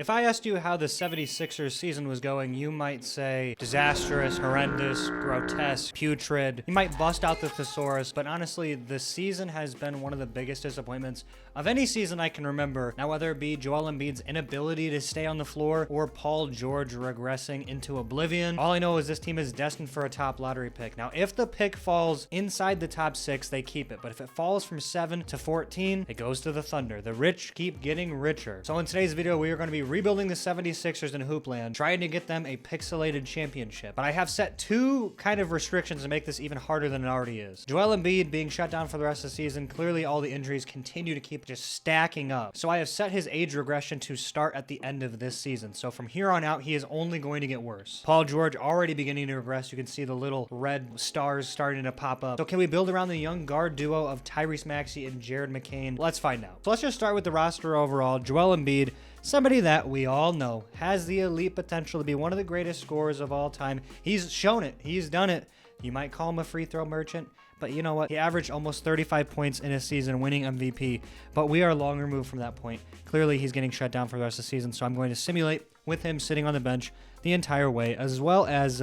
If I asked you how the 76ers season was going, you might say disastrous, horrendous, grotesque, putrid. You might bust out the thesaurus, but honestly, the season has been one of the biggest disappointments of any season I can remember. Now, whether it be Joel Embiid's inability to stay on the floor or Paul George regressing into oblivion, all I know is this team is destined for a top lottery pick. Now, if the pick falls inside the top 6, they keep it. But if it falls from 7 to 14, it goes to the Thunder. The rich keep getting richer. So in today's video, we are going to be rebuilding the 76ers in Hoopland, trying to get them a pixelated championship. But I have set 2 kind of restrictions to make this even harder than it already is. Joel Embiid being shut down for the rest of the season. Clearly, all the injuries continue to keep just stacking up. So I have set his age regression to start at the end of this season. So from here on out, he is only going to get worse. Paul George already beginning to regress. You can see the little red stars starting to pop up. So can we build around the young guard duo of Tyrese Maxey and Jared McCain? Let's find out. So let's just start with the roster overall. Joel Embiid, somebody that we all know has the elite potential to be one of the greatest scorers of all time. He's shown it. He's done it. You might call him a free throw merchant, but you know what? He averaged almost 35 points in a season, winning MVP, but we are long removed from that point. Clearly, he's getting shut down for the rest of the season, so I'm going to simulate with him sitting on the bench the entire way, as well as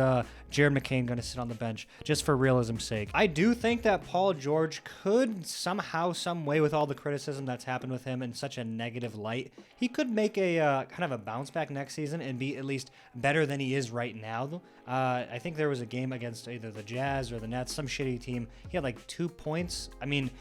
Jared McCain going to sit on the bench just for realism's sake. I do think that Paul George could somehow, some way, with all the criticism that's happened with him in such a negative light, he could make a kind of a bounce back next season and be at least better than he is right now. I think there was a game against either the Jazz or the Nets, some shitty team. He had like 2 points. I mean,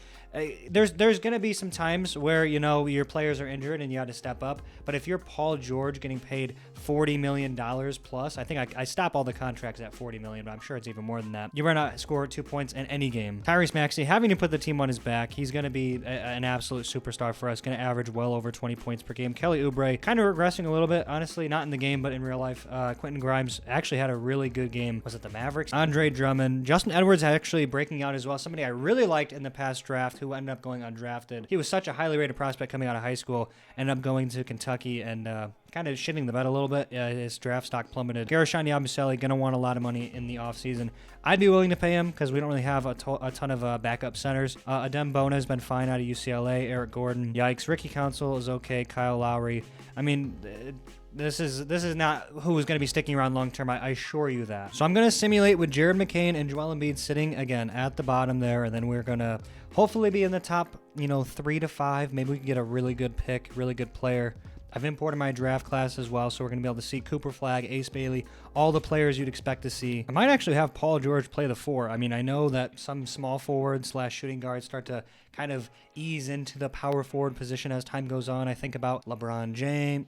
there's going to be some times where, you know, your players are injured and you have to step up. But if you're Paul George getting paid $40 million plus, I think I stop all the contracts at $40 million, but I'm sure it's even more than that. You better not score 2 points in any game. Tyrese Maxey, having to put the team on his back, he's going to be an absolute superstar for us, going to average well over 20 points per game. Kelly Oubre, kind of regressing a little bit, honestly, not in the game, but in real life. Quentin Grimes actually had a really good game. Was it the Mavericks? Andre Drummond. Justin Edwards actually breaking out as well. Somebody I really liked in the past draft who ended up going undrafted. He was such a highly rated prospect coming out of high school, ended up going to Kentucky and kind of shitting the bed a little bit. His draft stock plummeted. Gershon Yabusele going to want a lot of money in the offseason. I'd be willing to pay him because we don't really have a ton of backup centers. Adem Bona has been fine out of UCLA. Eric Gordon, yikes. Ricky Council is okay. Kyle Lowry. I mean, this is not who is going to be sticking around long term. I assure you that. So I'm going to simulate with Jared McCain and Joel Embiid sitting again at the bottom there, and then we're going to hopefully be in the top, 3 to 5. Maybe we can get a really good pick, really good player. I've imported my draft class as well, so we're going to be able to see Cooper Flagg, Ace Bailey, all the players you'd expect to see. I might actually have Paul George play the 4. I mean, I know that some small forwards / shooting guards start to kind of ease into the power forward position as time goes on. I think about LeBron James.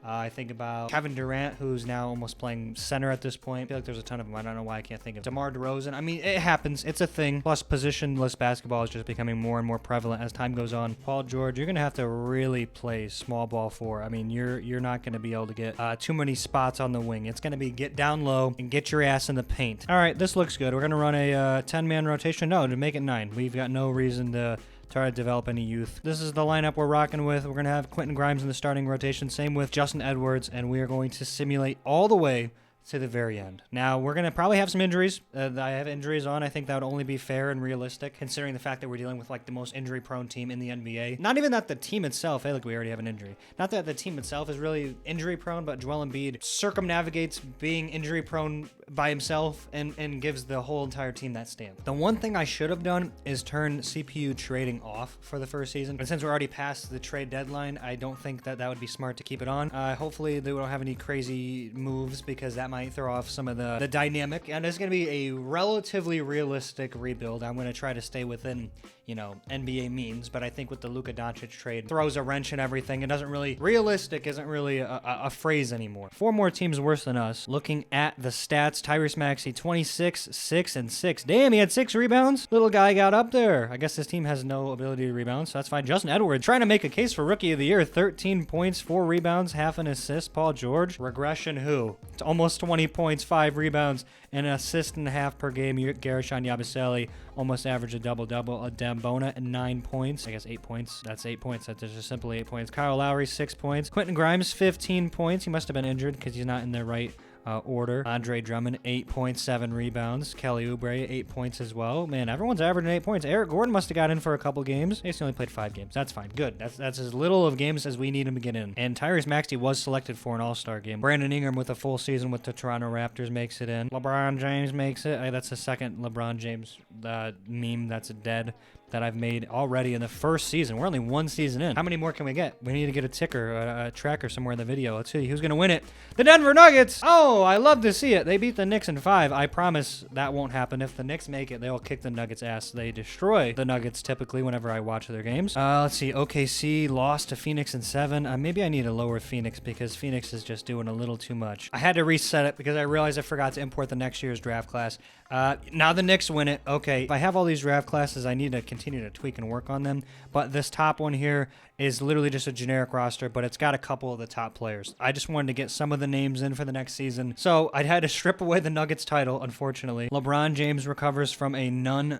I think about Kevin Durant, who's now almost playing center at this point. I feel like there's a ton of them. I don't know why I can't think of DeMar DeRozan. I mean, it happens. It's a thing. Plus, positionless basketball is just becoming more and more prevalent as time goes on. Paul George, you're going to have to really play small ball 4. I mean, you're not going to be able to get too many spots on the wing. It's going to be get down low and get your ass in the paint. All right, this looks good. We're going to run a 10-man rotation. No, to make it 9. We've got no reason to try to develop any youth. This is the lineup we're rocking with. We're going to have Quentin Grimes in the starting rotation. Same with Justin Edwards, and we are going to simulate all the way to the very end. Now, we're going to probably have some injuries. I have injuries on. I think that would only be fair and realistic, considering the fact that we're dealing with like the most injury-prone team in the NBA. Not even that the team itself, hey, look, we already have an injury. Not that the team itself is really injury-prone, but Joel Embiid circumnavigates being injury-prone by himself and gives the whole entire team that stamp. The one thing I should have done is turn CPU trading off for the first season. And since we're already past the trade deadline, I don't think that would be smart to keep it on. Hopefully, they don't have any crazy moves because that might throw off some of the dynamic. And it's going to be a relatively realistic rebuild. I'm going to try to stay within, NBA means, but I think with the Luka Doncic trade, throws a wrench in everything. It doesn't really, realistic isn't really a phrase anymore. 4 more teams worse than us. Looking at the stats, Tyrese Maxey, 26, 6, and 6. Damn, he had 6 rebounds. Little guy got up there. I guess this team has no ability to rebound, so that's fine. Justin Edwards, trying to make a case for Rookie of the Year. 13 points, 4 rebounds, half an assist. Paul George, regression who? It's almost 20 points, 5 rebounds, and an assist and a half per game. Gershon Yabusele almost averaged a double-double. Adem Bona, 9 points. I guess 8 points. That's 8 points. That's just simply 8 points. Kyle Lowry, 6 points. Quentin Grimes, 15 points. He must have been injured because he's not in the right order. Andre Drummond, 8.7 rebounds. Kelly Oubre, 8 points as well. Man, everyone's averaging 8 points. Eric Gordon must have got in for a couple games. He's only played 5 games. That's fine. Good. That's as little of games as we need him to get in. And Tyrese Maxey was selected for an All-Star game. Brandon Ingram with a full season with the Toronto Raptors makes it in. LeBron James makes it. That's the second LeBron James meme that's dead that I've made already in the first season. We're only 1 season in. How many more can we get? We need to get a ticker, a tracker somewhere in the video. Let's see who's going to win it. The Denver Nuggets. Oh, I love to see it. They beat the Knicks in 5. I promise that won't happen. If the Knicks make it, they'll kick the Nuggets' ass. They destroy the Nuggets typically whenever I watch their games. Let's see. OKC lost to Phoenix in 7. Maybe I need to lower Phoenix because Phoenix is just doing a little too much. I had to reset it because I realized I forgot to import the next year's draft class. Now the Knicks win it. Okay, if I have all these draft classes, I need to continue to tweak and work on them. But this top one here is literally just a generic roster, but it's got a couple of the top players. I just wanted to get some of the names in for the next season. So I had to strip away the Nuggets title, unfortunately. LeBron James recovers from a none.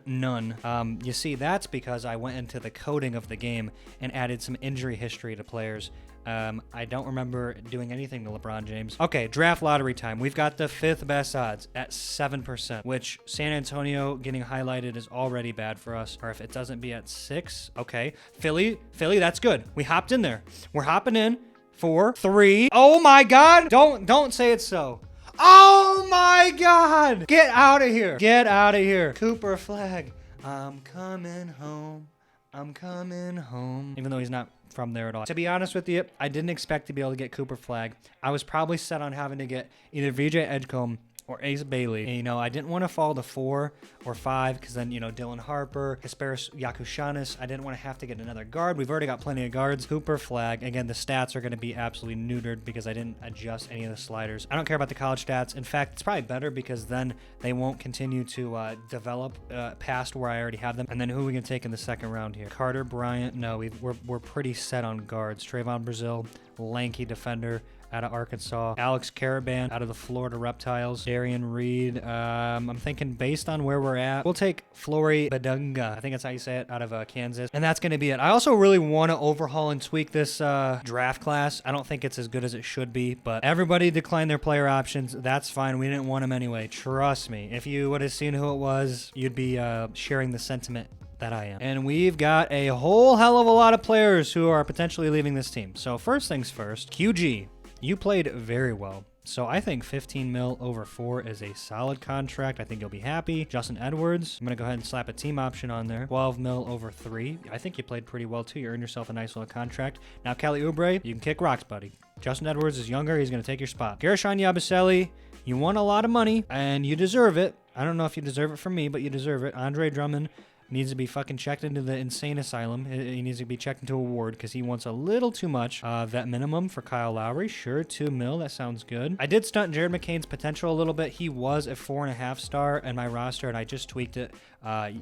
You see, that's because I went into the coding of the game and added some injury history to players. I don't remember doing anything to LeBron James. Okay, draft lottery time. We've got the 5th best odds at 7%, which San Antonio getting highlighted is already bad for us. Or if it doesn't be at 6, okay. Philly, that's good. We hopped in there. We're hopping in. 4, 3. Oh my God! Don't say it's so. Oh my God! Get out of here! Get out of here! Cooper Flag. I'm coming home. I'm coming home. Even though he's not from there at all. To be honest with you, I didn't expect to be able to get Cooper Flag. I was probably set on having to get either VJ Edgecombe or Ace Bailey. And, I didn't want to fall to 4 or 5 because then, Dylan Harper, Hesperis Yakushanis, I didn't want to have to get another guard. We've already got plenty of guards. Cooper Flag, again, the stats are going to be absolutely neutered because I didn't adjust any of the sliders. I don't care about the college stats. In fact, it's probably better because then they won't continue to develop past where I already have them. And then who are we going to take in the second round here? Carter Bryant. No, we're pretty set on guards. Trayvon Brazil, lanky defender out of Arkansas. Alex Caravan out of the Florida Reptiles. Darian Reed. I'm thinking based on where we're at, we'll take Flory Badunga. I think that's how you say it, out of Kansas. And that's going to be it. I also really want to overhaul and tweak this draft class. I don't think it's as good as it should be, but everybody declined their player options. That's fine. We didn't want them anyway. Trust me. If you would have seen who it was, you'd be sharing the sentiment that I am. And we've got a whole hell of a lot of players who are potentially leaving this team. So first things first, QG. You played very well. So I think 15 mil over 4 is a solid contract. I think you'll be happy. Justin Edwards, I'm going to go ahead and slap a team option on there. 12 mil over 3. I think you played pretty well too. You earned yourself a nice little contract. Now Kelly Oubre, you can kick rocks, buddy. Justin Edwards is younger. He's going to take your spot. Gershon Yabusele, you won a lot of money and you deserve it. I don't know if you deserve it from me, but you deserve it. Andre Drummond needs to be fucking checked into the insane asylum. He needs to be checked into a ward because he wants a little too much. Vet minimum for Kyle Lowry. Sure, 2 mil. That sounds good. I did stunt Jared McCain's potential a little bit. He was a 4.5 star in my roster, and I just tweaked it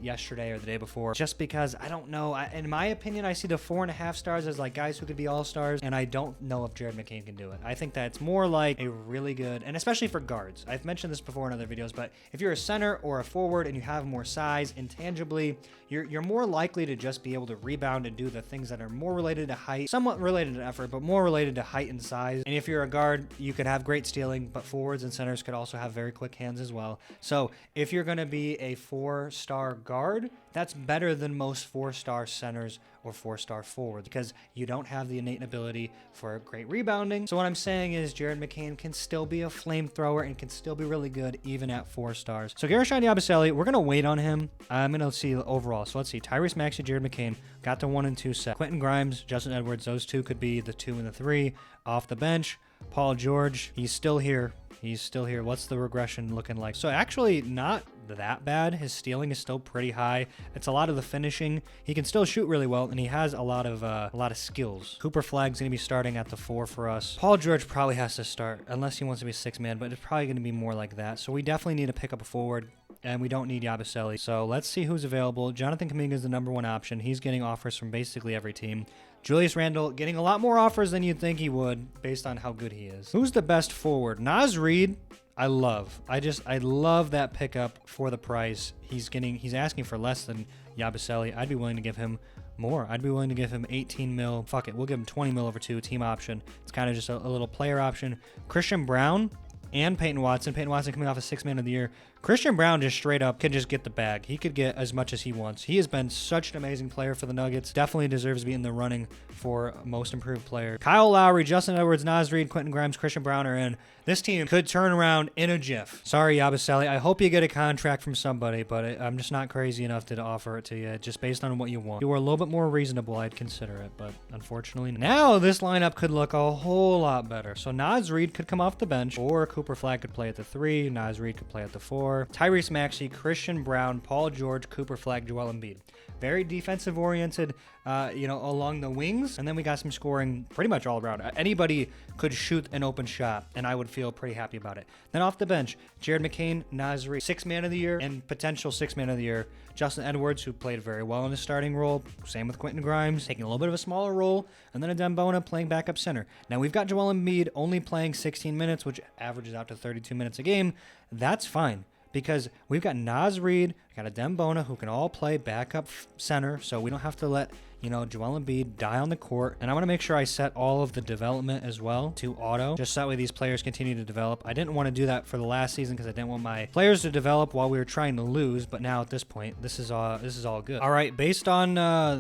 yesterday or the day before just because I don't know. In my opinion, I see the 4.5 stars as like guys who could be all-stars, and I don't know if Jared McCain can do it. I think that it's more like a really good, and especially for guards. I've mentioned this before in other videos, but if you're a center or a forward and you have more size, intangibly, you're more likely to just be able to rebound and do the things that are more related to height, somewhat related to effort, but more related to height and size. And if you're a guard, you could have great stealing, but forwards and centers could also have very quick hands as well. So if you're going to be a 4-star guard, that's better than most 4-star centers or 4-star forwards because you don't have the innate ability for great rebounding. So what I'm saying is Jared McCain can still be a flamethrower and can still be really good even at 4 stars. So Gershon Yabusele, we're going to wait on him. I'm going to see overall. So let's see. Tyrese Maxey, Jared McCain got the 1 and 2 set. Quentin Grimes, Justin Edwards, those two could be the 2 and the 3 off the bench. Paul George, he's still here. He's still here. What's the regression looking like? So actually not that bad. His stealing is still pretty high. It's a lot of the finishing. He can still shoot really well, and he has a lot of skills. Cooper Flag's going to be starting at the 4 for us. Paul George probably has to start unless he wants to be 6-man, but it's probably going to be more like that. So we definitely need to pick up a forward, and we don't need Yabusele. So let's see who's available. Jonathan Kuminga is the number 1 option. He's getting offers from basically every team. Julius Randle getting a lot more offers than you'd think he would based on how good he is. Who's the best forward? Naz Reid, I love. I love that pickup for the price. He's asking for less than Yabusele. I'd be willing to give him more. I'd be willing to give him 18 mil. Fuck it. We'll give him 20 mil over 2, team option. It's kind of just a little player option. Christian Brown, and Peyton Watson. Peyton Watson coming off a 6th man of the year. Christian Brown just straight up can just get the bag. He could get as much as he wants. He has been such an amazing player for the Nuggets. Definitely deserves to be in the running for most improved player. Kyle Lowry, Justin Edwards, Naz Reid, Quentin Grimes, Christian Brown are in. This team could turn around in a jiff. Sorry, Yabusele. I hope you get a contract from somebody, but I'm just not crazy enough to offer it to you just based on what you want. If you were a little bit more reasonable, I'd consider it, but unfortunately, now this lineup could look a whole lot better. So Naz Reid could come off the bench, or Cooper Flag could play at the 3. Naz Reid could play at the 4. Tyrese Maxey, Christian Brown, Paul George, Cooper Flag, Joel Embiid. Very defensive oriented, along the wings. And then we got some scoring pretty much all around. Anybody could shoot an open shot, and I would feel pretty happy about it. Then off the bench, Jared McCain, Naz Reid, 6th man of the year and potential 6th man of the year. Justin Edwards, who played very well in his starting role. Same with Quentin Grimes, taking a little bit of a smaller role. And then Adembona playing backup center. Now we've got Joel Embiid only playing 16 minutes, which averages out to 32 minutes a game. That's fine, because we've got Naz Reid, got Adembona, who can all play backup center, so we don't have to let Joel Embiid die on the court. And I want to make sure I set all of the development as well to auto, just so that way these players continue to develop. I didn't want to do that for the last season because I didn't want my players to develop while we were trying to lose, but now at this point, this is all good. All right, based on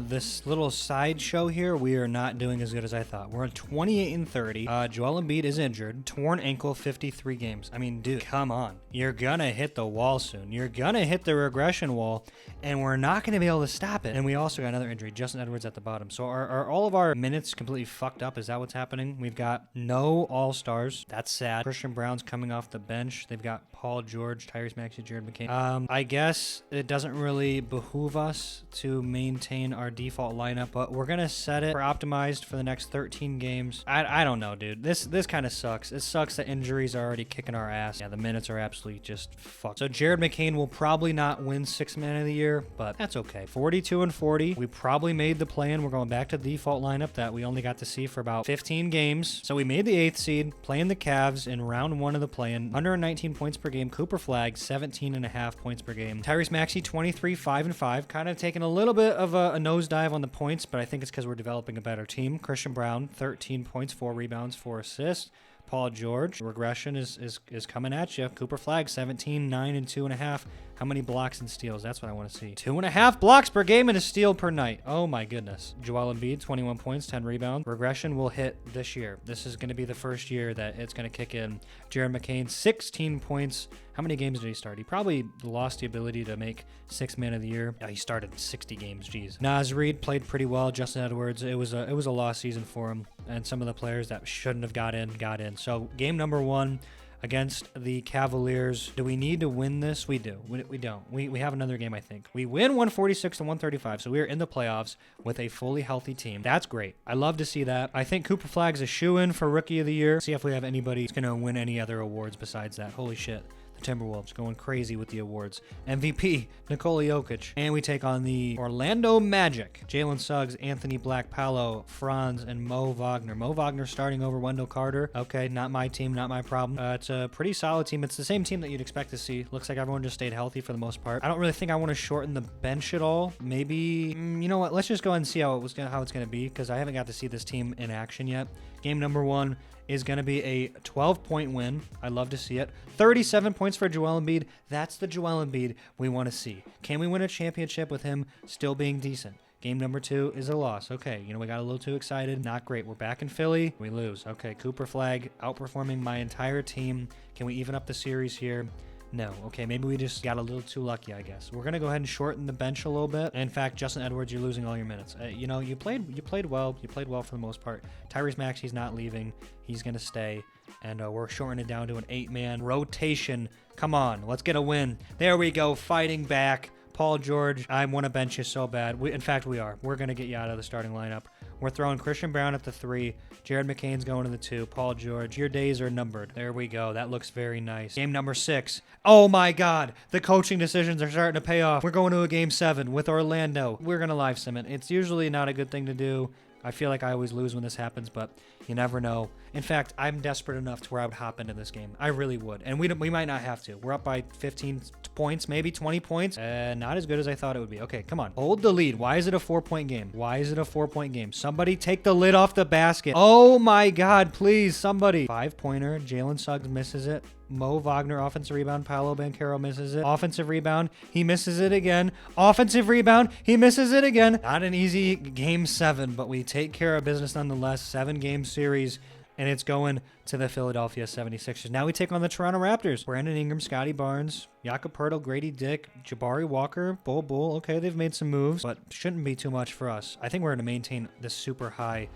this little sideshow here, we are not doing as good as I thought. We're at 28-30. Joel Embiid is injured, torn ankle, 53 games. I mean, dude, come on. You're gonna hit the wall soon. You're gonna hit the regression wall, and we're not gonna be able to stop it. And we also got another injury, Justin Edwards at the bottom. So are all of our minutes completely fucked up? Is that what's happening? We've got no all-stars. That's sad. Christian Brown's coming off the bench. They've got Paul George, Tyrese Maxey, Jared McCain. I guess it doesn't really behoove us to maintain our default lineup, but we're gonna set it for optimized for the next 13 games. I don't know, dude. This kind of sucks. It sucks that injuries are already kicking our ass. Yeah, the minutes are absolutely just fucked. So Jared McCain will probably not win 6th man of the year, but that's okay. 42-40. We probably made the play-in. We're going back to the default lineup that we only got to see for about 15 games. So we made the 8th seed, playing the Cavs in round 1 of the play-in. 119 points per game. Cooper Flag, 17.5 points per game. Tyrese Maxey, 23, 5-5. Kind of taking a little bit of a nosedive on the points, but I think it's because we're developing a better team. Christian Brown, 13 points, 4 rebounds, 4 assists. Paul George, regression is coming at you. Cooper Flag, 17, 9, and 2.5. How many blocks and steals? That's what I want to see. 2.5 blocks per game and a steal per night. Oh my goodness. Joel Embiid, 21 points, 10 rebounds. Regression will hit this year. This is going to be the first year that it's going to kick in. Jared McCain, 16 points. How many games did he start? He probably lost the ability to make 6th man of the year. He started 60 games. Jeez. Naz Reid played pretty well. Justin Edwards, it was a lost season for him, and some of the players that shouldn't have got in. So game number 1 against the Cavaliers. Do we need to win this? We do. We don't. We have another game, I think. We win 146-135, so we are in the playoffs with a fully healthy team. That's great. I love to see that. I think Cooper Flag's a shoo-in for Rookie of the Year. See if we have anybody who's going to win any other awards besides that. Holy shit. Timberwolves going crazy with the awards. MVP, Nikola Jokic. And we take on the Orlando Magic. Jalen Suggs, Anthony Black, Paolo, Franz, and Mo Wagner. Mo Wagner starting over Wendell Carter. Okay, not my team, not my problem. It's a pretty solid team. It's the same team that you'd expect to see. Looks like everyone just stayed healthy for the most part. I don't really think I want to shorten the bench at all. Maybe, you know what? Let's just go ahead and see how it's going to be, because I haven't got to see this team in action yet. Game number 1 is going to be a 12-point win. I love to see it. 37 points for Joel Embiid. That's the Joel Embiid we want to see. Can we win a championship with him still being decent? Game number 2 is a loss. Okay, we got a little too excited. Not great. We're back in Philly. We lose. Okay, Cooper Flag outperforming my entire team. Can we even up the series here? No. Okay, maybe we just got a little too lucky, I guess. We're going to go ahead and shorten the bench a little bit. In fact, Justin Edwards, you're losing all your minutes. You played well. You played well for the most part. Tyrese Maxey's not leaving. He's going to stay. And we're shortening it down to an 8-man rotation. Come on, let's get a win. There we go, fighting back. Paul George, I want to bench you so bad. In fact, we are. We're going to get you out of the starting lineup. We're throwing Christian Brown at the 3. Jared McCain's going to the 2. Paul George, your days are numbered. There we go. That looks very nice. Game number 6. Oh my God. The coaching decisions are starting to pay off. We're going to a game 7 with Orlando. We're going to live sim it. It's usually not a good thing to do. I feel like I always lose when this happens, but you never know. In fact, I'm desperate enough to where I would hop into this game. I really would. And we might not have to. We're up by 15 points, maybe 20 points. Not as good as I thought it would be. Okay, come on. Hold the lead. Why is it a 4-point game? Why is it a 4-point game? Somebody take the lid off the basket. Oh my God, please, somebody. 5-pointer. Jalen Suggs misses it. Mo Wagner, offensive rebound. Paolo Banchero misses it. Offensive rebound. He misses it again. Offensive rebound. He misses it again. Not an easy game 7, but we take care of business nonetheless. 7-game series. And it's going to the Philadelphia 76ers. Now we take on the Toronto Raptors. Brandon Ingram, Scotty Barnes, Jakob Poeltl, Grady Dick, Jabari Walker, Bull. Okay, they've made some moves, but shouldn't be too much for us. I think we're going to maintain this super high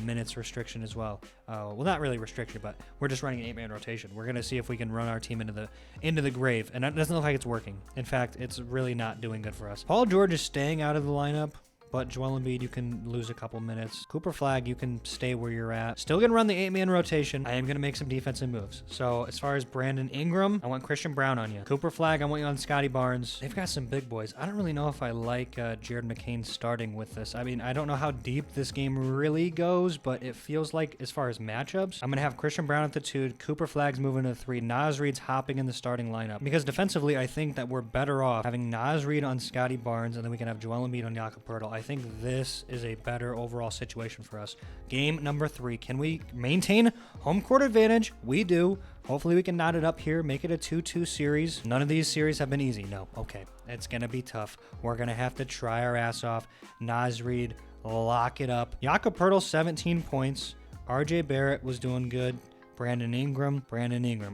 minutes restriction as well. Well, not really restriction, but we're just running an 8-man rotation. We're going to see if we can run our team into the grave, and it doesn't look like it's working. In fact, it's really not doing good for us. Paul George is staying out of the lineup. But Joel Embiid, you can lose a couple minutes. Cooper Flag, you can stay where you're at. Still going to run the 8-man rotation. I am going to make some defensive moves. So as far as Brandon Ingram, I want Christian Brown on you. Cooper Flag, I want you on Scotty Barnes. They've got some big boys. I don't really know if I like Jared McCain starting with this. I mean, I don't know how deep this game really goes, but it feels like as far as matchups, I'm going to have Christian Brown at the 2. Cooper Flag's moving to the 3. Naz Reid's hopping in the starting lineup. Because defensively, I think that we're better off having Naz Reid on Scotty Barnes, and then we can have Joel Embiid on Jakob Poeltl. I think this is a better overall situation for us. Game number 3. Can we maintain home court advantage? We do. Hopefully we can knot it up here, make it a 2-2 series. None of these series have been easy. No. Okay. It's going to be tough. We're going to have to try our ass off. Naz Reid, lock it up. Jakob Poeltl, 17 points. RJ Barrett was doing good. Brandon Ingram.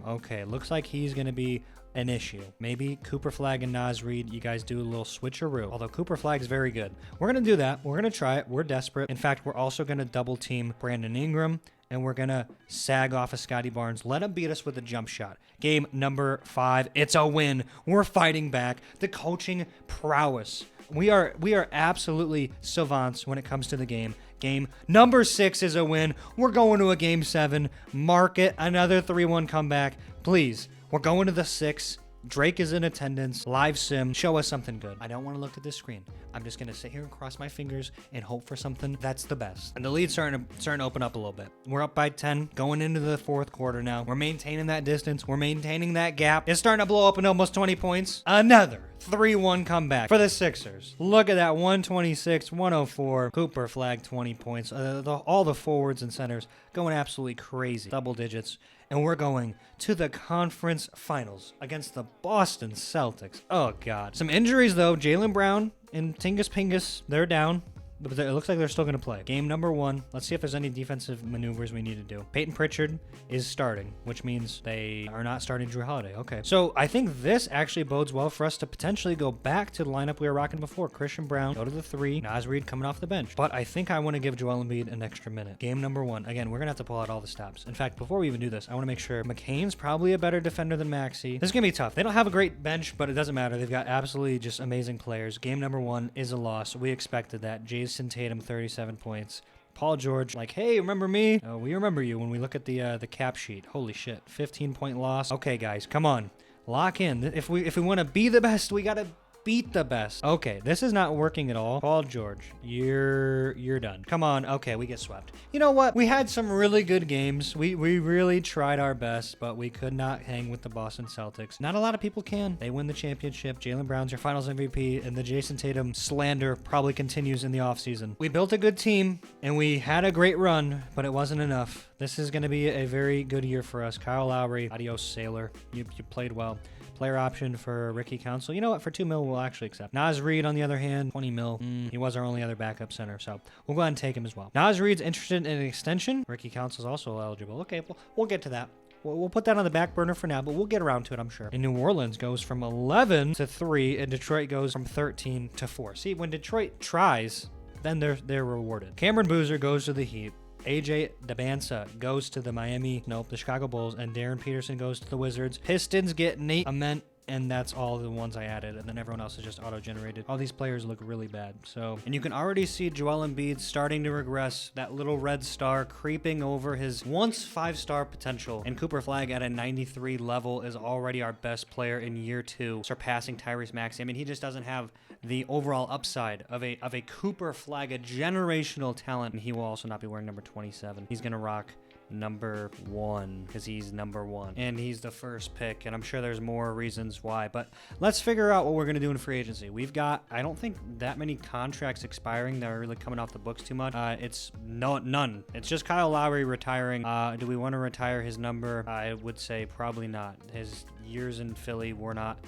Okay. Looks like he's going to be an issue. Maybe Cooper Flag and Naz Reid, you guys do a little switcheroo. Although Cooper Flag's very good. We're going to do that. We're going to try it. We're desperate. In fact, we're also going to double team Brandon Ingram, and we're going to sag off of Scotty Barnes. Let him beat us with a jump shot. Game number 5. It's a win. We're fighting back. The coaching prowess. We are absolutely savants when it comes to the game. Game number 6 is a win. We're going to a game 7. Mark it. Another 3-1 comeback. Please. We're going to the 6. Drake is in attendance. Live sim. Show us something good. I don't want to look at this screen. I'm just going to sit here and cross my fingers and hope for something that's the best. And the lead's starting to open up a little bit. We're up by 10 going into the 4th quarter now. We're maintaining that distance. We're maintaining that gap. It's starting to blow up in almost 20 points. Another 3-1 comeback for the Sixers. Look at that. 126-104. Cooper Flag, 20 points. All the forwards and centers going absolutely crazy. Double digits. And we're going to the conference finals against the Boston Celtics. Oh, God. Some injuries, though. Jaylen Brown and Tingus Pingus, they're down. But it looks like they're still going to play. Game number 1. Let's see if there's any defensive maneuvers we need to do. Peyton Pritchard is starting, which means they are not starting Drew Holiday. Okay. So I think this actually bodes well for us to potentially go back to the lineup we were rocking before. Christian Brown, go to the 3. Naz Reid coming off the bench. But I think I want to give Joel Embiid an extra minute. Game number 1. Again, we're going to have to pull out all the stops. In fact, before we even do this, I want to make sure McCain's probably a better defender than Maxey. This is going to be tough. They don't have a great bench, but it doesn't matter. They've got absolutely just amazing players. Game number 1 is a loss. We expected that. Jason Tatum, 37 points. Paul George, like, hey, remember me? We remember you when we look at the cap sheet. Holy shit, 15-point loss. Okay, guys, come on, lock in. If we want to be the best, we gotta beat the best. Okay, this is not working at all. Paul George, you're done. Come on. Okay, we get swept. You know what? We had some really good games. We really tried our best, but we could not hang with the Boston Celtics. Not a lot of people can. They win the championship. Jaylen Brown's your finals MVP, and the Jason Tatum slander probably continues in the offseason. We built a good team, and we had a great run, but it wasn't enough. This is going to be a very good year for us. Kyle Lowry, adios, Sailor. You played well. Player option for Ricky Council. You know what? For $2 million, we'll actually accept. Naz Reid, on the other hand, $20 million. He was our only other backup center, so we'll go ahead and take him as well. Naz Reid's interested in an extension. Ricky Council's also eligible. Okay, we'll get to that. We'll put that on the back burner for now, but we'll get around to it, I'm sure. And New Orleans goes from 11 to 3, and Detroit goes from 13 to 4. See, when Detroit tries, then they're rewarded. Cameron Boozer goes to the Heat. AJ Dabansa goes to the Chicago Bulls, and Darren Peterson goes to the Wizards. Pistons get Nate Ament, and that's all the ones I added, and then everyone else is just auto-generated. All these players look really bad. So, and you can already see Joel Embiid starting to regress. That little red star creeping over his once 5-star potential. And Cooper Flag at a 93 level is already our best player in year 2, surpassing Tyrese Maxey. I mean, he just doesn't have the overall upside of a Cooper Flag, a generational talent. And he will also not be wearing number 27. He's going to rock number 1 because he's number 1 and he's the first pick, and I'm sure there's more reasons why, but let's figure out what we're going to do in free agency. We've got, I don't think that many contracts expiring that are really coming off the books too much. It's none. It's just Kyle Lowry retiring. Do we want to retire his number? I would say probably not. His years in Philly were not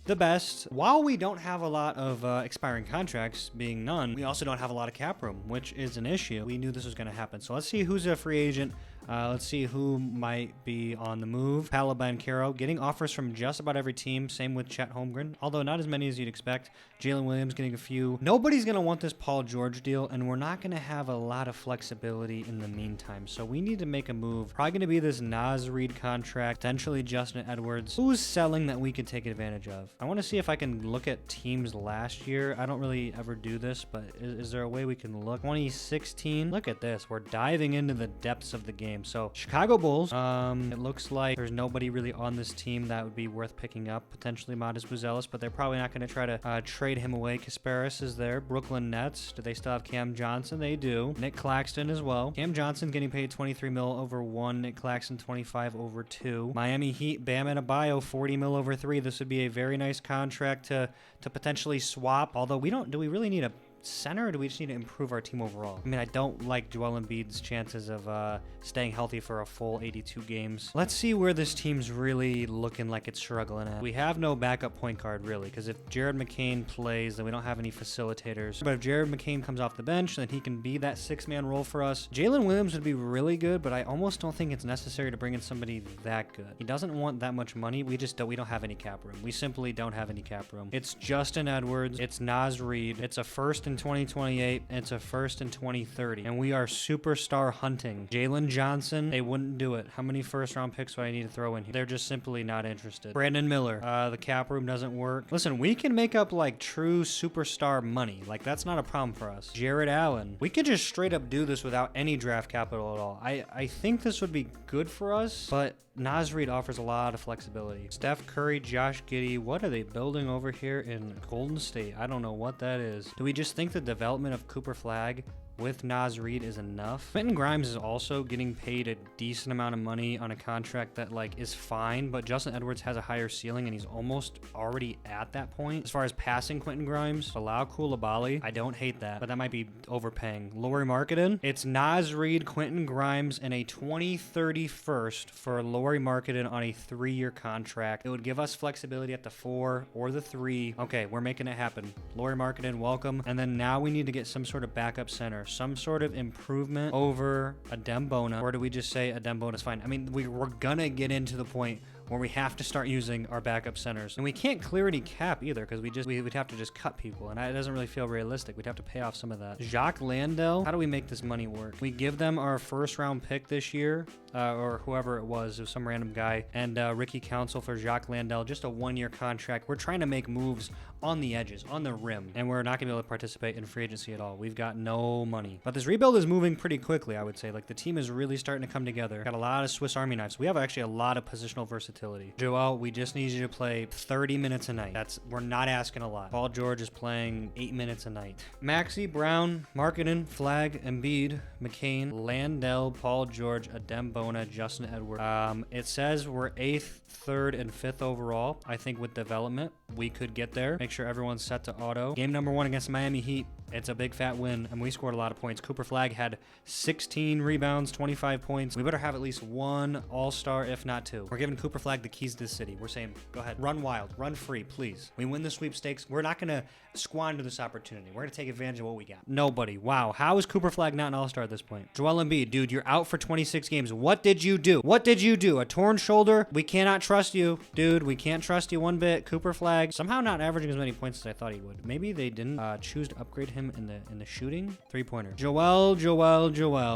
the best. While we don't have a lot of expiring contracts, being none, we also don't have a lot of cap room, which is an issue. We knew this was going to happen. So let's see who's a free agent. Let's see who might be on the move. Paolo Banchero getting offers from just about every team. Same with Chet Holmgren, although not as many as you'd expect. Jalen Williams getting a few. Nobody's going to want this Paul George deal, and we're not going to have a lot of flexibility in the meantime. So we need to make a move. Probably going to be this Naz Reid contract, potentially Justin Edwards. Who's selling that we could take advantage of? I want to see if I can look at teams last year. I don't really ever do this, but is there a way we can look? 2016. Look at this. We're diving into the depths of the game. So Chicago Bulls, it looks like there's nobody really on this team that would be worth picking up. Potentially Modest Buzelis, but they're probably not going to try to trade him away. Kasparis is there. Brooklyn Nets, do they still have Cam Johnson? They do. Nick Claxton as well. Cam Johnson getting paid 23 mil over 1. Nick Claxton 25 over 2. Miami Heat, Bam Adebayo 40 mil over 3. This would be a very nice contract to potentially swap. Although do we really need a center, or do we just need to improve our team overall? I mean, I don't like Joel Embiid's chances of staying healthy for a full 82 games. Let's see where this team's really looking like it's struggling at. We have no backup point guard, really, because if Jared McCain plays, then we don't have any facilitators. But if Jared McCain comes off the bench, then he can be that 6-man role for us. Jalen Williams would be really good, but I almost don't think it's necessary to bring in somebody that good. He doesn't want that much money. We don't have any cap room. We simply don't have any cap room. It's Justin Edwards. It's Naz Reid. It's a first in 2028. It's a first in 2030. And we are superstar hunting. Jalen Johnson, they wouldn't do it. How many first round picks do I need to throw in here? They're just simply not interested. Brandon Miller, the cap room doesn't work. Listen, we can make up like true superstar money. Like, that's not a problem for us. Jared Allen, we could just straight up do this without any draft capital at all. I think this would be good for us, but Naz Reid offers a lot of flexibility. Steph Curry, Josh Giddey, what are they building over here in Golden State? I don't know what that is. Do we just think the development of Cooper Flagg with Naz Reid is enough? Quentin Grimes is also getting paid a decent amount of money on a contract that like is fine, but Justin Edwards has a higher ceiling and he's almost already at that point. As far as passing Quentin Grimes, allow Koulibaly. I don't hate that, but that might be overpaying. Lauri Markkanen, it's Naz Reid, Quentin Grimes, and a 2030 first for Lauri Markkanen on a 3-year contract. It would give us flexibility at the 4 or the 3. Okay, we're making it happen. Lauri Markkanen, welcome. And then now we need to get some sort of backup center. Some sort of improvement over Adem Bona, or do we just say Adem Bona is fine? I mean, we're gonna get into the point where we have to start using our backup centers. And we can't clear any cap either, because we would have to just cut people, and it doesn't really feel realistic. We'd have to pay off some of that. Jacques Landale, how do we make this money work? We give them our first round pick this year, or whoever it was some random guy, and Ricky Council for Jacques Landale, just a 1-year contract. We're trying to make moves on the edges, on the rim, and we're not gonna be able to participate in free agency at all. We've got no money. But this rebuild is moving pretty quickly, I would say. Like, the team is really starting to come together. Got a lot of Swiss Army knives. We have actually a lot of positional versatility. Joel, we just need you to play 30 minutes a night. We're not asking a lot. Paul George is playing 8 minutes a night. Maxey, Brown, Markkanen, Flagg, Embiid, McCain, Landell, Paul George, Adem Bona, Justin Edwards. It says we're 8th, 3rd, and 5th overall. I think with development, we could get there. Make sure everyone's set to auto. Game number 1 against Miami Heat. It's a big fat win, and we scored a lot of points. Cooper Flagg had 16 rebounds, 25 points. We better have at least 1 all-star, if not 2. We're giving Cooper Flagg the keys to the city. We're saying, go ahead, run wild, run free, please. We win the sweepstakes. We're not going to squander this opportunity. We're going to take advantage of what we got. Nobody. Wow. How is Cooper Flagg not an all-star at this point? Joel Embiid, dude, you're out for 26 games. What did you do? What did you do? A torn shoulder? We cannot trust you. Dude, we can't trust you one bit. Cooper Flagg, somehow not averaging as many points as I thought he would. Maybe they didn't choose to upgrade him in the shooting. 3-pointer. Joel.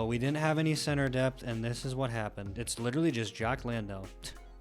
We didn't have any center depth, and this is what happened. It's literally just Jacques Landale.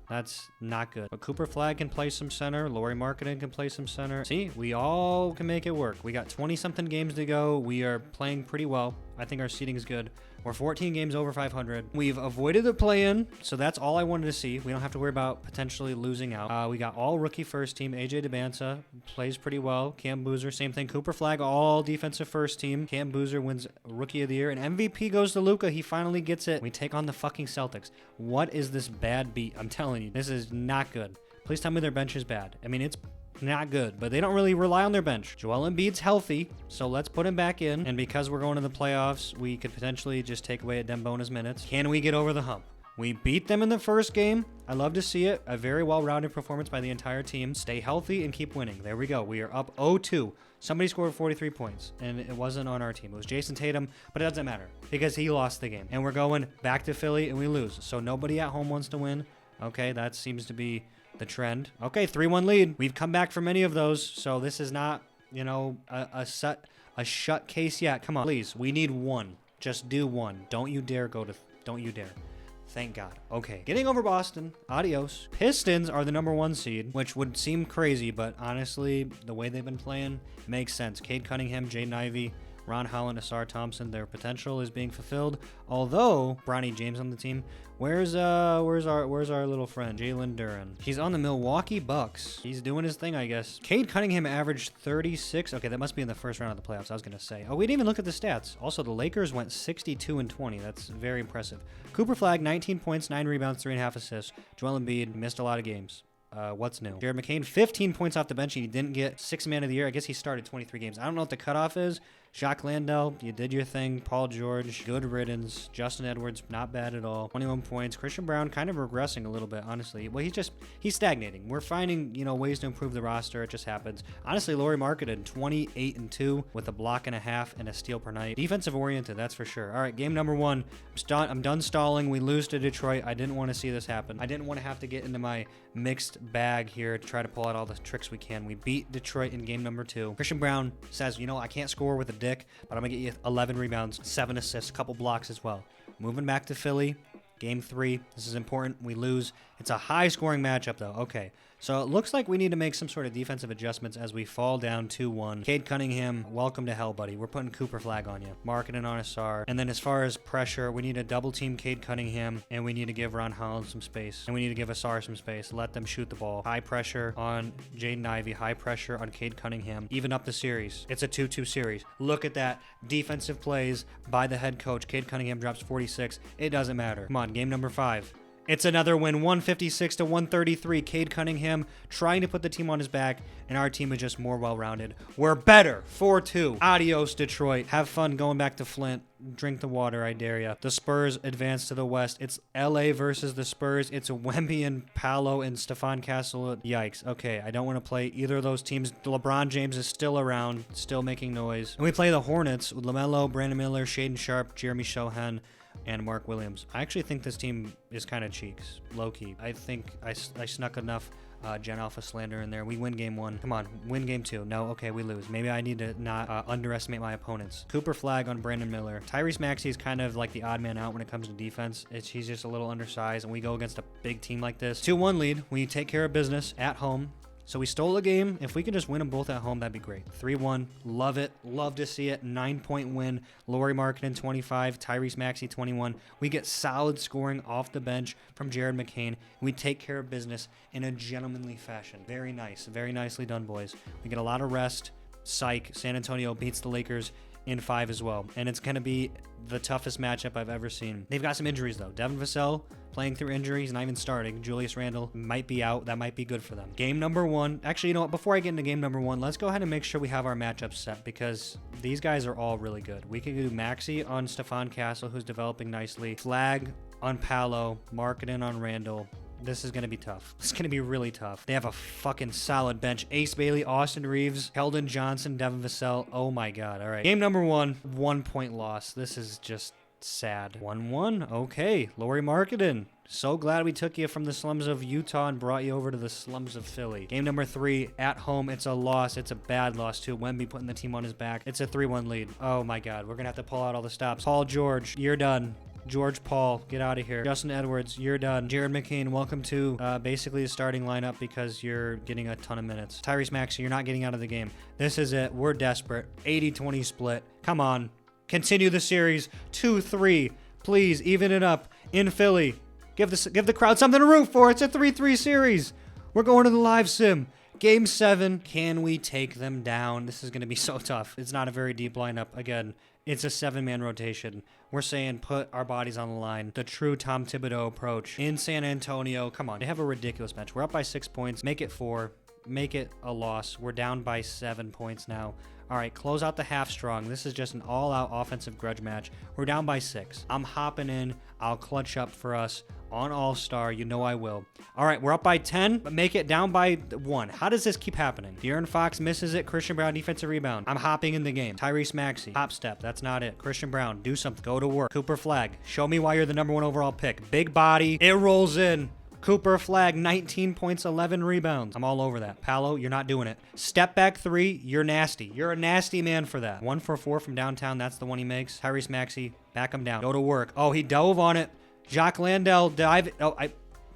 That's not good. But Cooper Flagg can play some center. Lauri Markkanen can play some center. See, we all can make it work. We got 20-something games to go. We are playing pretty well. I think our seeding is good. We're 14 games over 500. We've avoided the play-in, so that's all I wanted to see. We don't have to worry about potentially losing out. We got all rookie first team. AJ DeBanza plays pretty well. Cam Boozer, same thing. Cooper Flag, all defensive first team. Cam Boozer wins Rookie of the Year, and MVP goes to Luka. He finally gets it. We take on the fucking Celtics. What is this bad beat? I'm telling you, this is not good. Please tell me their bench is bad. I mean, it's not good, but they don't really rely on their bench. Joel Embiid's healthy, so let's put him back in. And because we're going to the playoffs, we could potentially just take away Dembona's minutes. Can we get over the hump? We beat them in the first game. I love to see it. A very well-rounded performance by the entire team. Stay healthy and keep winning. There we go. We are up 0-2. Somebody scored 43 points, and it wasn't on our team. It was Jason Tatum, but it doesn't matter because he lost the game. And we're going back to Philly, and we lose. So nobody at home wants to win. Okay, that seems to be the trend. Okay, 3-1 lead. We've come back from any of those, so this is not, you know, a shut case yet. Come on, please. We need one. Just do one. Don't you dare go to... Don't you dare. Thank God. Okay, getting over Boston. Adios. Pistons are the #1 seed, which would seem crazy, but honestly, the way they've been playing makes sense. Cade Cunningham, Jaden Ivey, Ron Holland, Asar Thompson, their potential is being fulfilled. Although Bronny James on the team, where's our little friend Jalen Duren? He's on the Milwaukee Bucks. He's doing his thing, I guess. Cade Cunningham averaged 36. Okay, that must be in the first round of the playoffs. I was gonna say. Oh, we didn't even look at the stats. Also, the Lakers went 62-20. That's very impressive. Cooper Flag, 19 points, 9 rebounds, 3.5 assists. Joel Embiid missed a lot of games. What's new? Jared McCain, 15 points off the bench. He didn't get 6th man of the year. I guess he started 23 games. I don't know what the cutoff is. Jacques Landale, you did your thing. Paul George, good riddance. Justin Edwards, not bad at all. 21 points. Christian Brown kind of regressing a little bit, honestly. Well, he's stagnating. We're finding, you know, ways to improve the roster. It just happens. Honestly, Lauri Markkanen, 28-2 with a block and a half and a steal per night. Defensive oriented, that's for sure. All right, game #1. I'm done stalling. We lose to Detroit. I didn't want to see this happen. I didn't want to have to get into my mixed bag here to try to pull out all the tricks we can. We beat Detroit in game #2. Christian Brown says, you know, I can't score with a dick, but I'm going to get you 11 rebounds, 7 assists, a couple blocks as well. Moving back to Philly, game 3. This is important. We lose. It's a high-scoring matchup, though. Okay, so it looks like we need to make some sort of defensive adjustments as we fall down 2-1. Cade Cunningham, welcome to hell, buddy. We're putting Cooper Flag on you. Marketing on Asar. And then as far as pressure, we need to double-team Cade Cunningham, and we need to give Ron Holland some space. And we need to give Asar some space. Let them shoot the ball. High pressure on Jaden Ivey. High pressure on Cade Cunningham. Even up the series. It's a 2-2 series. Look at that. Defensive plays by the head coach. Cade Cunningham drops 46. It doesn't matter. Come on, game #5. It's another win, 156-133. Cade Cunningham trying to put the team on his back, and our team is just more well-rounded. We're better, 4-2. Adios, Detroit. Have fun going back to Flint. Drink the water, I dare ya. The Spurs advance to the West. It's LA versus the Spurs. It's Wemby and Paolo and Stephon Castle. Yikes. Okay, I don't want to play either of those teams. LeBron James is still around, still making noise. And we play the Hornets with LaMelo, Brandon Miller, Shaden Sharp, Jeremy Shohan, and Mark Williams. I actually think this team is kind of cheeks, low-key. I think I snuck enough Gen Alpha slander in there. We win game 1. Come on, win game 2. No, okay, we lose. Maybe I need to not underestimate my opponents. Cooper Flag on Brandon Miller. Tyrese Maxey is kind of like the odd man out when it comes to defense. He's just a little undersized, and we go against a big team like this. 2-1 lead. We take care of business at home. So we stole a game. If we could just win them both at home, that'd be great. 3-1. Love it. Love to see it. 9-point win. Lauri Markkanen, 25. Tyrese Maxey, 21. We get solid scoring off the bench from Jared McCain. We take care of business in a gentlemanly fashion. Very nice. Very nicely done, boys. We get a lot of rest. Psych. San Antonio beats the Lakers in 5 as well. And it's going to be the toughest matchup I've ever seen. They've got some injuries, though. Devin Vassell playing through injuries, not even starting. Julius Randle might be out. That might be good for them. Game #1. Actually, you know what? Before I get into game #1, let's go ahead and make sure we have our matchups set because these guys are all really good. We can do Maxey on Stephon Castle, who's developing nicely. Flag on Paolo. Markkanen on Randle. This is going to be tough. It's going to be really tough. They have a fucking solid bench. Ace Bailey, Austin Reeves, Keldon Johnson, Devin Vassell. Oh my God. All right. Game #1, 1-point loss. This is just sad. 1-1. Okay. Lauri Markkanen. So glad we took you from the slums of Utah and brought you over to the slums of Philly. Game #3, at home. It's a loss. It's a bad loss, too. Wemby putting the team on his back. It's a 3-1 lead. Oh my God. We're going to have to pull out all the stops. Paul George, you're done. George Paul, get out of here. Justin Edwards, you're done. Jared McCain, welcome to basically the starting lineup because you're getting a ton of minutes. Tyrese Maxey, you're not getting out of the game. This is it. We're desperate. 80-20 split. Come on. Continue the series. 2-3. Please, even it up in Philly. Give the crowd something to root for. It's a 3-3 series. We're going to the live sim. Game 7. Can we take them down? This is going to be so tough. It's not a very deep lineup. Again, it's a 7-man rotation. We're saying put our bodies on the line. The true Tom Thibodeau approach. In San Antonio, come on. They have a ridiculous bench. We're up by 6 points. Make it 4. Make it a loss. We're down by 7 points now. All right, close out the half strong. This is just an all-out offensive grudge match. We're down by 6. I'm hopping in. I'll clutch up for us on All-Star. You know I will. All right, we're up by 10, but make it down by 1. How does this keep happening? De'Aaron Fox misses it. Christian Brown, defensive rebound. I'm hopping in the game. Tyrese Maxey, hop step. That's not it. Christian Brown, do something. Go to work. Cooper Flag, show me why you're the #1 overall pick. Big body. It rolls in. Cooper Flag, 19 points, 11 rebounds. I'm all over that. Paolo, you're not doing it. Step back 3, you're nasty. You're a nasty man for that. 1 for 4 from downtown. That's the one he makes. Tyrese Maxey, back him down. Go to work. Oh, he dove on it. Jacques Landale, dive.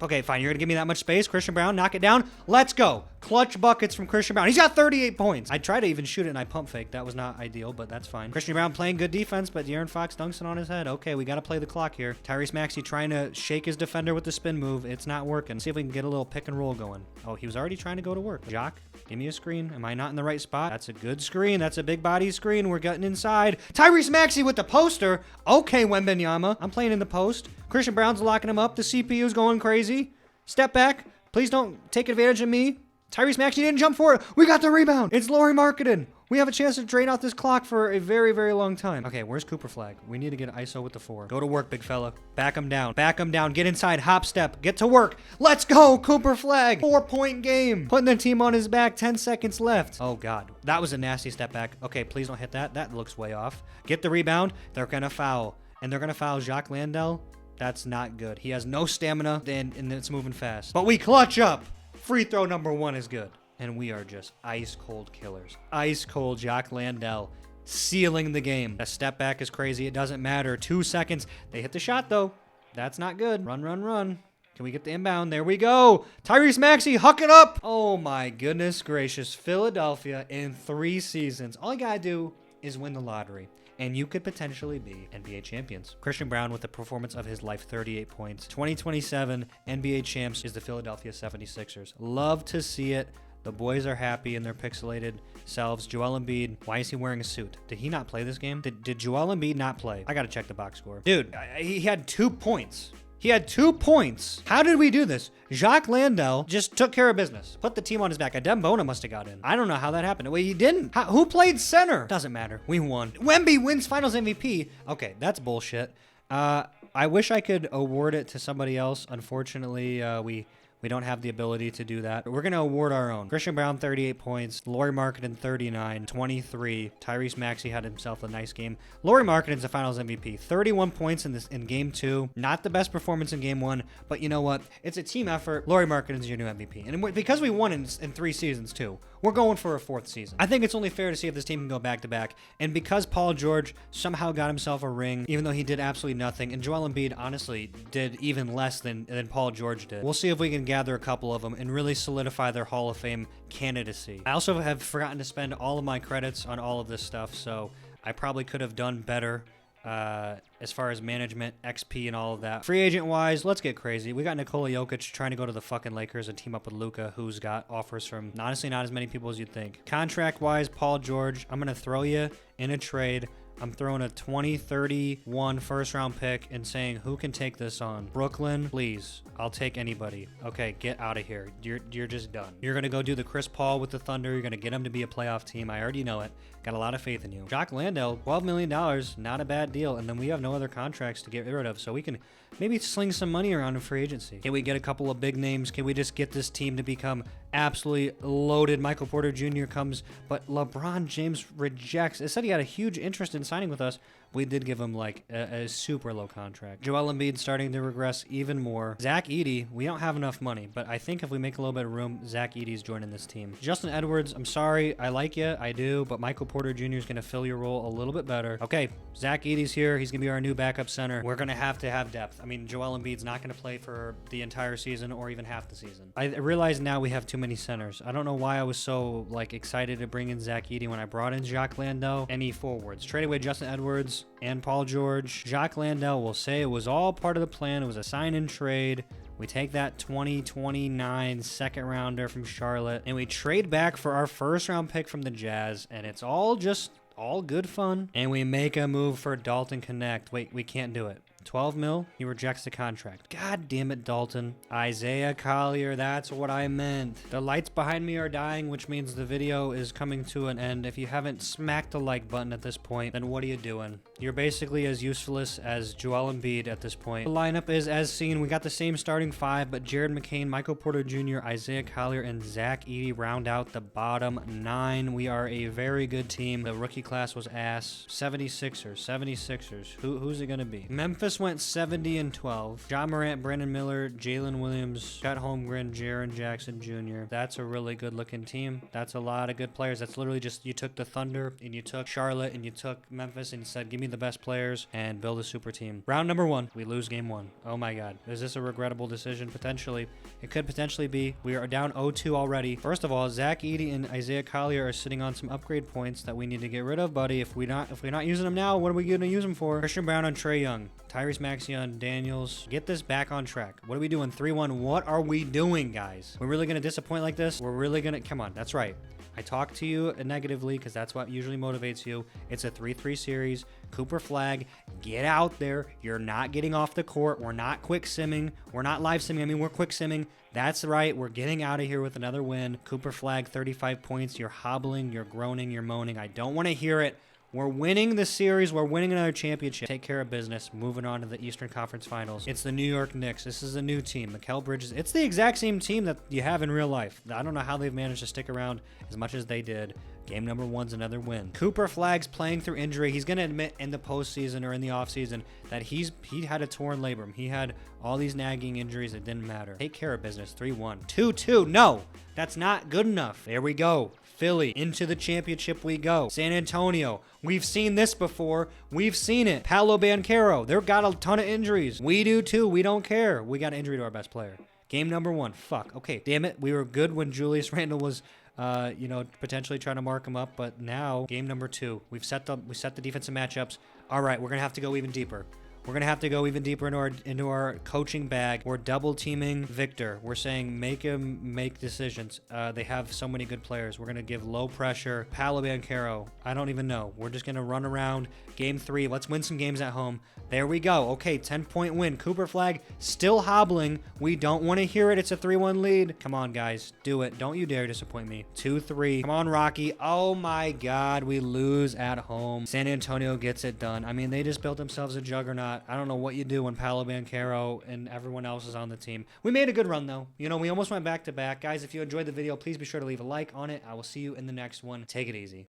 Okay, fine. You're going to give me that much space. Christian Brown, knock it down. Let's go. Clutch buckets from Christian Brown. He's got 38 points. I tried to even shoot it and I pump fake. That was not ideal, but that's fine. Christian Brown playing good defense, but De'Aaron Fox dunks it on his head. Okay, we got to play the clock here. Tyrese Maxey trying to shake his defender with the spin move. It's not working. See if we can get a little pick and roll going. Oh, he was already trying to go to work. Jock, give me a screen. Am I not in the right spot? That's a good screen. That's a big body screen. We're getting inside. Tyrese Maxey with the poster. Okay, Wembanyama. I'm playing in the post. Christian Brown's locking him up. The CPU's going crazy. Step back. Please don't take advantage of me. Tyrese Maxey didn't jump for it. We got the rebound. It's Lauri Markkanen. We have a chance to drain out this clock for a very, very long time. Okay, where's Cooper Flag? We need to get ISO with the 4. Go to work, big fella. Back him down. Back him down. Get inside. Hop step. Get to work. Let's go, Cooper Flag. 4-point game. Putting the team on his back. 10 seconds left. Oh, God. That was a nasty step back. Okay, please don't hit that. That looks way off. Get the rebound. They're going to foul. And they're going to foul Jacques Landale. That's not good. He has no stamina, and it's moving fast. But we clutch up. Free throw number 1 is good. And we are just ice-cold killers. Ice-cold Jacques Landale sealing the game. That step back is crazy. It doesn't matter. 2 seconds. They hit the shot, though. That's not good. Run, run, run. Can we get the inbound? There we go. Tyrese Maxey, huck it up. Oh, my goodness gracious. Philadelphia in 3 seasons. All you got to do is win the lottery. And you could potentially be NBA champions. Christian Brown with the performance of his life, 38 points. 2027 NBA champs is the Philadelphia 76ers. Love to see it. The boys are happy in their pixelated selves. Joel Embiid, why is he wearing a suit? Did he not play this game? Did Joel Embiid not play? I got to check the box score. Dude, he had 2 points. He had 2 points. How did we do this? Jacques Landale just took care of business. Put the team on his back. Adem Bona must have got in. I don't know how that happened. Well, he didn't. Who played center? Doesn't matter. We won. Wemby wins finals MVP. Okay, that's bullshit. I wish I could award it to somebody else. Unfortunately, we don't have the ability to do that. We're going to award our own. Christian Brown, 38 points. Lauri Markkanen, 39. 23. Tyrese Maxey had himself a nice game. Lauri Markkanen's the finals MVP. 31 points in game 2. Not the best performance in game 1, but you know what? It's a team effort. Lauri Markkanen's your new MVP. And because we won in 3 seasons too, we're going for a 4th season. I think it's only fair to see if this team can go back-to-back. And because Paul George somehow got himself a ring, even though he did absolutely nothing, and Joel Embiid honestly did even less than Paul George did. We'll see if we can gather a couple of them and really solidify their Hall of Fame candidacy. I also have forgotten to spend all of my credits on all of this stuff, so I probably could have done better as far as management, XP, and all of that. Free agent-wise, let's get crazy. We got Nikola Jokic trying to go to the fucking Lakers and team up with Luka, who's got offers from, honestly, not as many people as you'd think. Contract-wise, Paul George, I'm going to throw you in a trade. I'm throwing a 2031 first-round pick and saying, who can take this on? Brooklyn, please. I'll take anybody. Okay, get out of here. You're just done. You're going to go do the Chris Paul with the Thunder. You're going to get him to be a playoff team. I already know it. Got a lot of faith in you. Jacques Landale, $12 million. Not a bad deal. And then we have no other contracts to get rid of, so we can maybe sling some money around in free agency. Can we get a couple of big names? Can we just get this team to become absolutely loaded? Michael Porter Jr. comes, but LeBron James rejects. It said he had a huge interest in signing with us. We did give him like a super low contract. Joel Embiid starting to regress even more. Zach Edey, we don't have enough money, but I think if we make a little bit of room, Zach Edey's joining this team. Justin Edwards, I'm sorry, I like you, I do, but Michael Porter Jr. is going to fill your role a little bit better. Okay, Zach Edey's here. He's going to be our new backup center. We're going to have depth. I mean, Joel Embiid's not going to play for the entire season or even half the season. I realize now we have too many centers. I don't know why I was so excited to bring in Zach Edey when I brought in Jacques Landale. Any forwards. Trade away Justin Edwards. Simmons and Paul George. Jacques Landale will say it was all part of the plan. It was a sign-and trade. We take that 2029 second rounder from Charlotte, and we trade back for our first round pick from the Jazz, and it's all good fun. And we make a move for Dalton Connect. Wait, we can't do it. 12 mil, he rejects the contract. God damn it, Dalton. Isaiah Collier, that's what I meant. The lights behind me are dying, which means the video is coming to an end. If you haven't smacked the like button at this point, then what are you doing? You're basically as useless as Joel Embiid at this point. The lineup is as seen. We got the same starting five, but Jared McCain, Michael Porter Jr., Isaiah Collier, and Zach Edey round out the bottom nine. We are a very good team. The rookie class was ass. 76ers. Who's it gonna be? Memphis went 70-12. John Morant, Brandon Miller, Jalen Williams, Chet Holmgren, Jaren Jackson Jr. That's a really good looking team. That's a lot of good players. That's literally just, you took the Thunder and you took Charlotte and you took Memphis and you said, give me the best players and build a super team. Round number one, we lose game one. Oh my God. Is this a regrettable decision? Potentially. It could potentially be. We are down 0-2 already. First of all, Zach Edey and Isaiah Collier are sitting on some upgrade points that we need to get rid of, buddy. If we're not using them now, what are we going to use them for? Christian Brown on Trae Young. Tyrese Maxey on Daniels. Get this back on track. What are we doing? 3-1. What are we doing, guys? We're really going to disappoint like this? We're really going to... Come on. That's right. I talk to you negatively because that's what usually motivates you. It's a 3-3 series. Cooper Flag, get out there. You're not getting off the court. We're not quick simming. We're not live simming. I mean, we're quick simming. That's right. We're getting out of here with another win. Cooper Flag, 35 points. You're hobbling. You're groaning. You're moaning. I don't want to hear it. We're winning the series. We're winning another championship. Take care of business. Moving on to the Eastern Conference Finals. It's the New York Knicks. This is a new team. Mikal Bridges. It's the exact same team that you have in real life. I don't know how they've managed to stick around as much as they did. Game number one's another win. Cooper Flag's playing through injury. He's going to admit in the postseason or in the offseason that he had a torn labrum. He had all these nagging injuries. It didn't matter. Take care of business. 3-1. 2-2. No, that's not good enough. There we go. Philly, into the championship we go. San Antonio, we've seen this before. We've seen it. Paolo Banchero, they've got a ton of injuries. We do too. We don't care. We got an injury to our best player. Game number one. Fuck. Okay, damn it. We were good when Julius Randle was, potentially trying to mark him up, but now game number two. We set the defensive matchups. All right, we're gonna have to go even deeper. We're going to have to go even deeper into our coaching bag. We're double teaming Victor. We're saying make him make decisions. They have so many good players. We're going to give low pressure. Paolo Banchero. I don't even know. We're just going to run around. Game three. Let's win some games at home. There we go. Okay, 10-point win. Cooper Flag still hobbling. We don't want to hear it. It's a 3-1 lead. Come on, guys. Do it. Don't you dare disappoint me. 2-3. Come on, Rocky. Oh my God. We lose at home. San Antonio gets it done. I mean, they just built themselves a juggernaut. I don't know what you do when Paolo Banchero and everyone else is on the team. We made a good run, though. You know, we almost went back-to-back. Guys, if you enjoyed the video, please be sure to leave a like on it. I will see you in the next one. Take it easy.